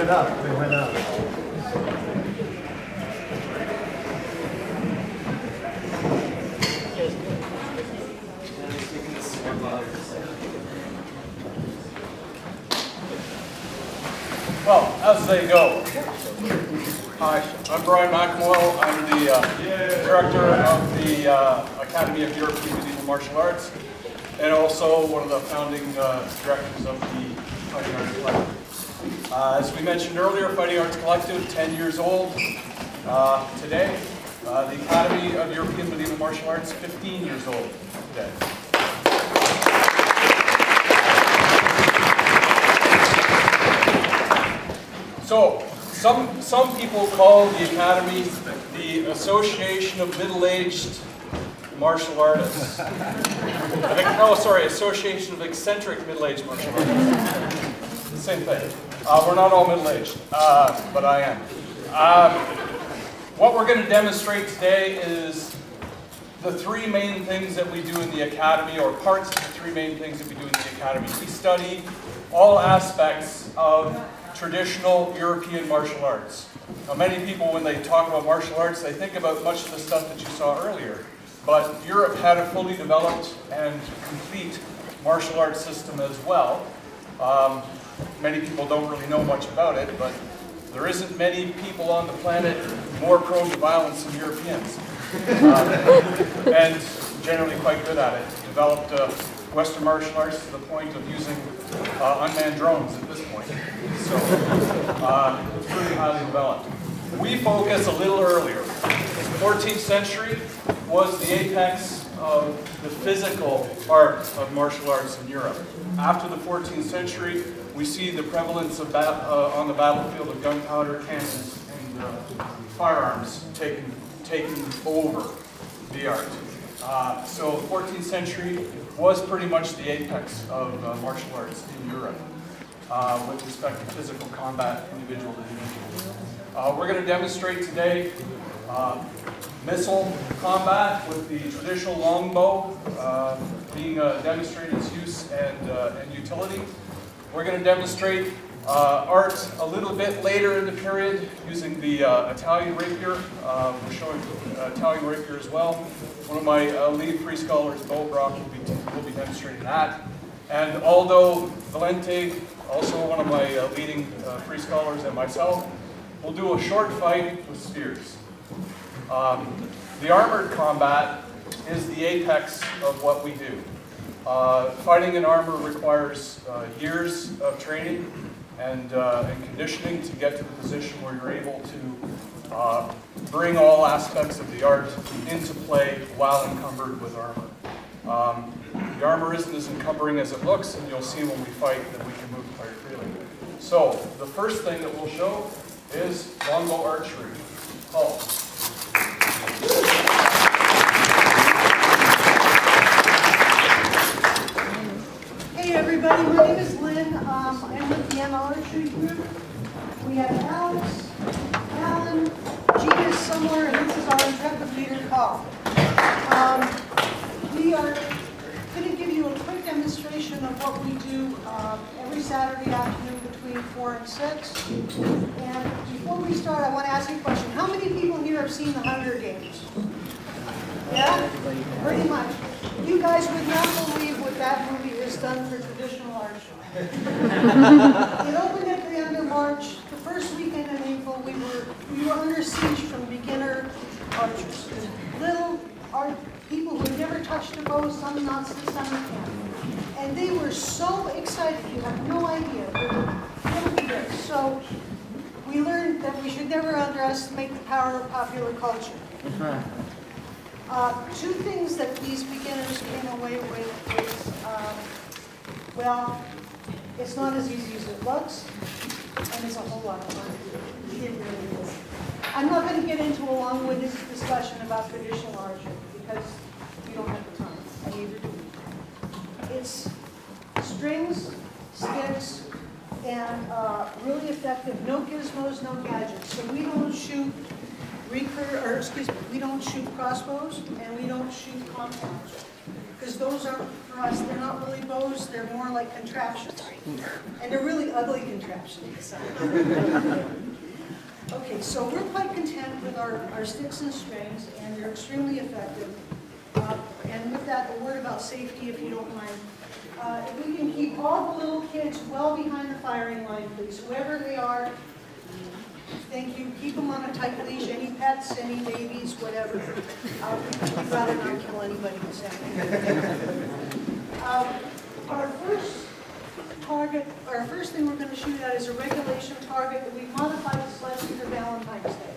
went up. They went up. Well, as they go. Hi, I'm Brian McEnwell. I'm the director of the Academy of European Medieval Martial Arts, and also one of the founding directors of the Fighting Arts Collective. As we mentioned earlier, Fighting Arts Collective, 10 years old today. The Academy of European Medieval Martial Arts, 15 years old today. So, some people call the Academy the Association of Middle-Aged Martial Artists. Association of Eccentric Middle-Aged Martial Artists. The same thing. We're not all middle-aged, but I am. What we're going to demonstrate today is the three main things that we do in the Academy, or parts of the three main things that we do in the Academy. We study all aspects of traditional European martial arts. Now, many people, when they talk about martial arts, they think about much of the stuff that you saw earlier. But Europe had a fully developed and complete martial arts system as well. Many people don't really know much about it, but there isn't many people on the planet more prone to violence than Europeans. And generally quite good at it. Developed Western martial arts to the point of using unmanned drones at this point. So it's pretty highly developed. We focus a little earlier. The 14th century was the apex of the physical art of martial arts in Europe. After the 14th century, we see the prevalence of on the battlefield of gunpowder, cannons, and firearms taking over the art. So the 14th century was pretty much the apex of martial arts in Europe with respect to physical combat, individual to individual. We're going to demonstrate today missile combat with the traditional longbow being demonstrated its use and utility. We're going to demonstrate art a little bit later in the period using the Italian rapier. We're showing Italian rapier as well. One of my lead free scholars, Bo Brock, will be demonstrating that. And Aldo Valente, also one of my leading free scholars, and myself, will do a short fight with spears. The armored combat is the apex of what we do. Fighting in armor requires years of training and conditioning to get to the position where you're able to bring all aspects of the art into play while encumbered with armor. The armor isn't as encumbering as it looks, and you'll see when we fight that we can move quite freely. So, the first thing that we'll show is longbow archery. Hey everybody, my name is Lynn. I'm with the AEMMA Archery group. We have Alex, Alan, Gina somewhere, and this is our intrepid leader, Carl. We are going to give you a quick demonstration of what we do every Saturday afternoon between 4 and 6. And before we start, I want to ask you a question. How many people here have seen the Hunger Games? Yeah? Pretty much. You guys would not believe what that movie has done for traditional archery. It opened at the end of March. The first weekend in April, we were under siege from beginner archers. Little people who had never touched a bow, some not since summer camp. And they were so excited, you have no idea. They were so we learned that we should never underestimate the power of popular culture. Two things that these beginners came away with is, well, it's not as easy as it looks, and it's a whole lot of fun. It really is. I'm not going to get into a long-winded discussion about traditional archery because we don't have the time, and neither do we. It's strings, sticks, and really effective. No gizmos, no gadgets. So we don't shoot we don't shoot crossbows, and we don't shoot compounds. because those aren't, for us, they're not really bows, they're more like contraptions. And they're really ugly contraptions. Okay, so we're quite content with our sticks and strings, and they're extremely effective. And with that, a word about safety, if you don't mind. If we can keep all the little kids well behind the firing line, please, whoever they are. Thank you. Keep them on a tight leash. Any pets, any babies, whatever. We'd rather not kill anybody who's Our first target, our first thing we're going to shoot at is a regulation target that we've modified slightly for Valentine's Day.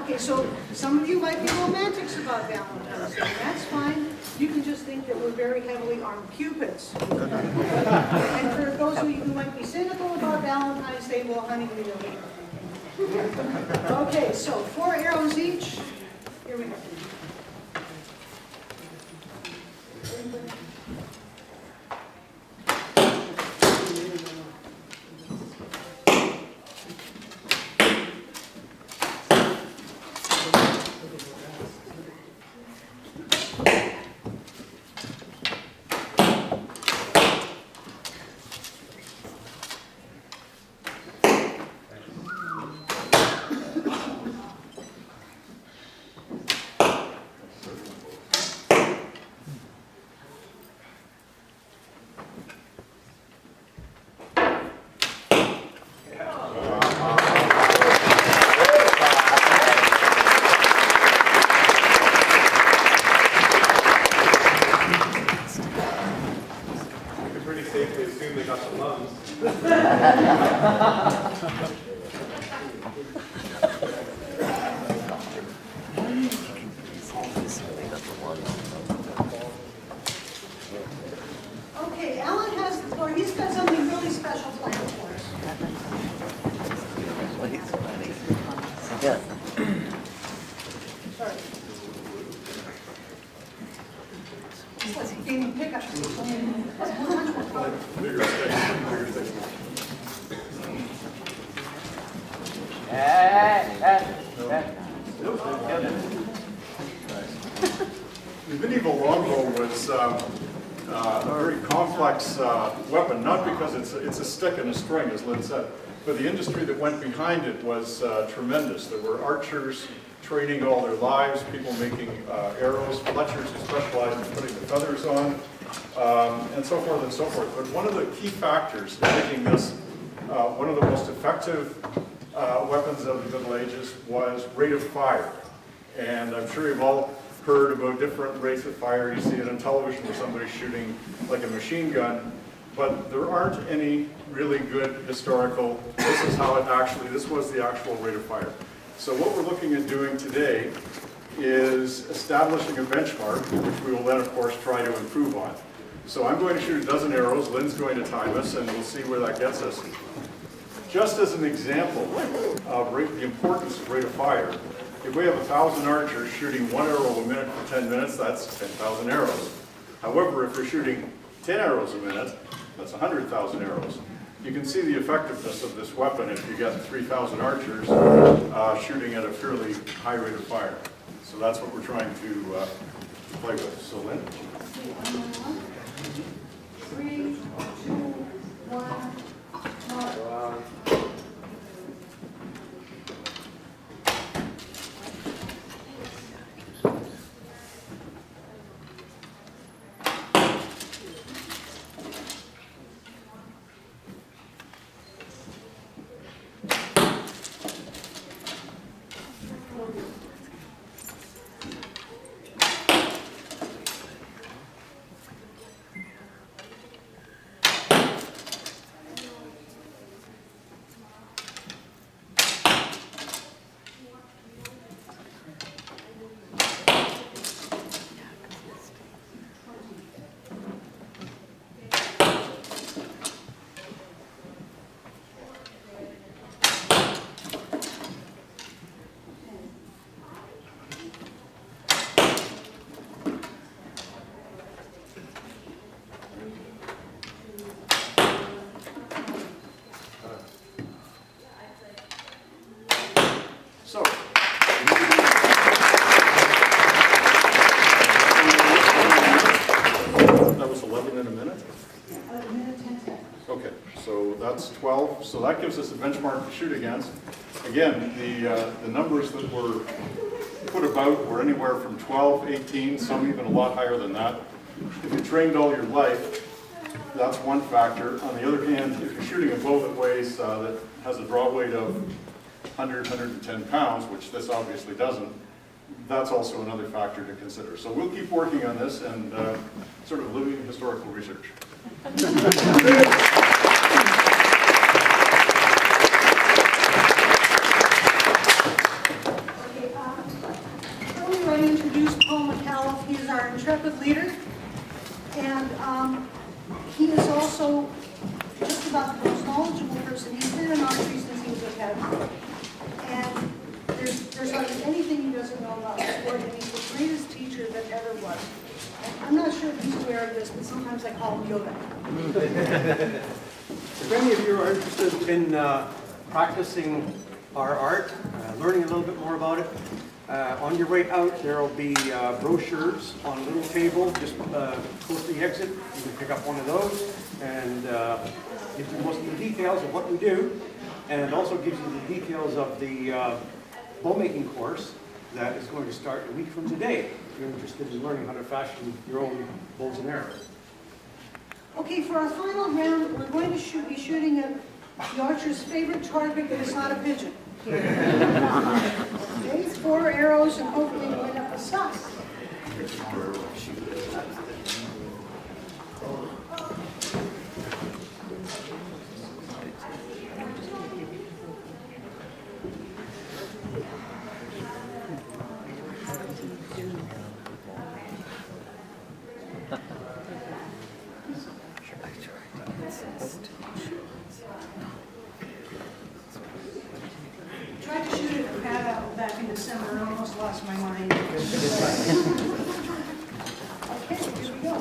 Okay, so some of you might be romantics about Valentine's Day. That's fine. You can just think that we're very heavily armed cupids. And for those of you who might be cynical about Valentine's Day, well, honey, we don't know. Okay, so 4 arrows each. Here we go. Okay, Alan has the floor. He's got something really special planned for us. Sorry. It's like a game of pickup. The medieval longbow was a very complex weapon, not because it's a stick and a string, as Lynn said, but the industry that went behind it was tremendous. There were archers training all their lives, people making arrows, fletchers who specialized in putting the feathers on, and so forth and so forth. But one of the key factors in making this one of the most effective weapons of the Middle Ages was rate of fire. And I'm sure you've all heard about different rates of fire. You see it on television where somebody's shooting like a machine gun, but there aren't any really good historical, this was the actual rate of fire. So what we're looking at doing today is establishing a benchmark, which we will then of course try to improve on. So I'm going to shoot a dozen arrows, Lynn's going to time us, and we'll see where that gets us. Just as an example of the importance of rate of fire, if we have 1,000 archers shooting 1 arrow a minute for 10 minutes, that's 10,000 arrows. However, if you're shooting 10 arrows a minute, that's 100,000 arrows. You can see the effectiveness of this weapon if you get 3,000 archers shooting at a fairly high rate of fire. So that's what we're trying to play with. So Lynn? 3, 2, 1, mark. in a minute? A minute, 10 seconds. Okay, so that's 12. So that gives us a benchmark to shoot against. Again, the numbers that were put about were anywhere from 12, 18, some even a lot higher than that. If you trained all your life, that's one factor. On the other hand, if you're shooting a bow that weighs, that has a draw weight of 100, 110 pounds, which this obviously doesn't, that's also another factor to consider. So we'll keep working on this and sort of living historical research. Earlier I introduced Paul McAuliffe. He is our intrepid leader, and he is also just about the most knowledgeable person. He's been in archery since he was a caddy, and there's hardly anything he doesn't know about the sport, and he's the greatest teacher that ever was. I'm not sure if he's aware of this, but sometimes I call him Yoda. If any of you are interested in practicing our art, learning a little bit more about it, on your way out there will be brochures on a little table just close to the exit. You can pick up one of those and gives you most of the details of what we do, and also gives you the details of the bow making course that is going to start a week from today if you're interested in learning how to fashion your own bows and arrows. Okay, for our final round, we're going to be shooting at the archer's favorite target that is not a pigeon. Okay, 4 arrows, and hopefully we'll end up with sucks. Tried to shoot it at Pat Apple back in December and almost lost my mind. Okay, here we go.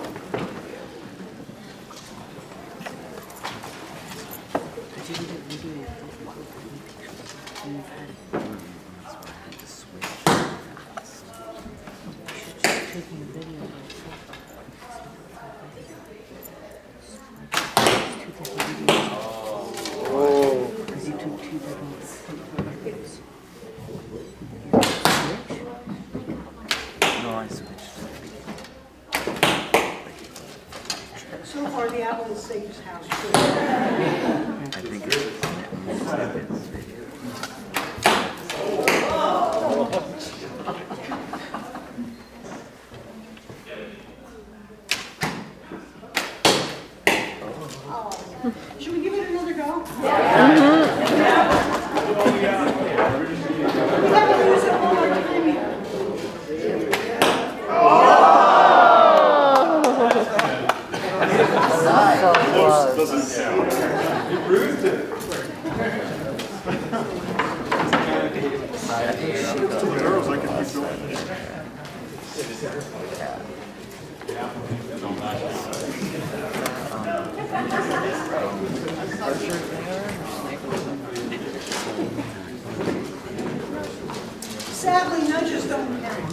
So far, the apple is safest house. I think Should we give it another go? We haven't used it all our time yet. Close doesn't count. You proved it. The arrows I can keep going. Sadly, nudges don't count.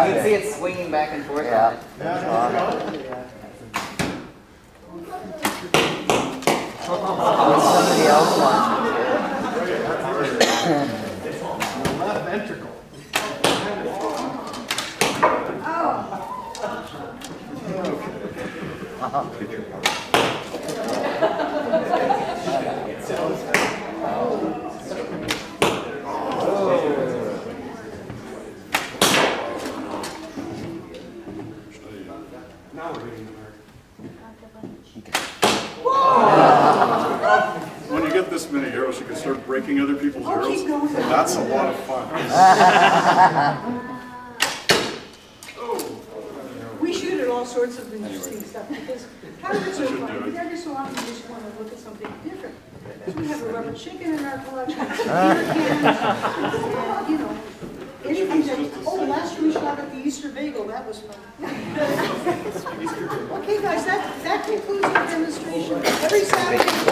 You can see it swinging back and forth. Yeah. Somebody else watching. Left ventricle. Now we're hitting the mark. When you get this many arrows, you can start breaking other people's Oh, arrows. keep going. That's a lot of fun. We shoot it all sorts of interesting stuff, because pirates are fun, but every so often you just want to look at something different. So we have a rubber chicken in our collection, beer cans, and, you know, anything that, oh, last year we shot at the Easter bagel, that was fun. Okay, guys, that concludes our demonstration. Every Saturday,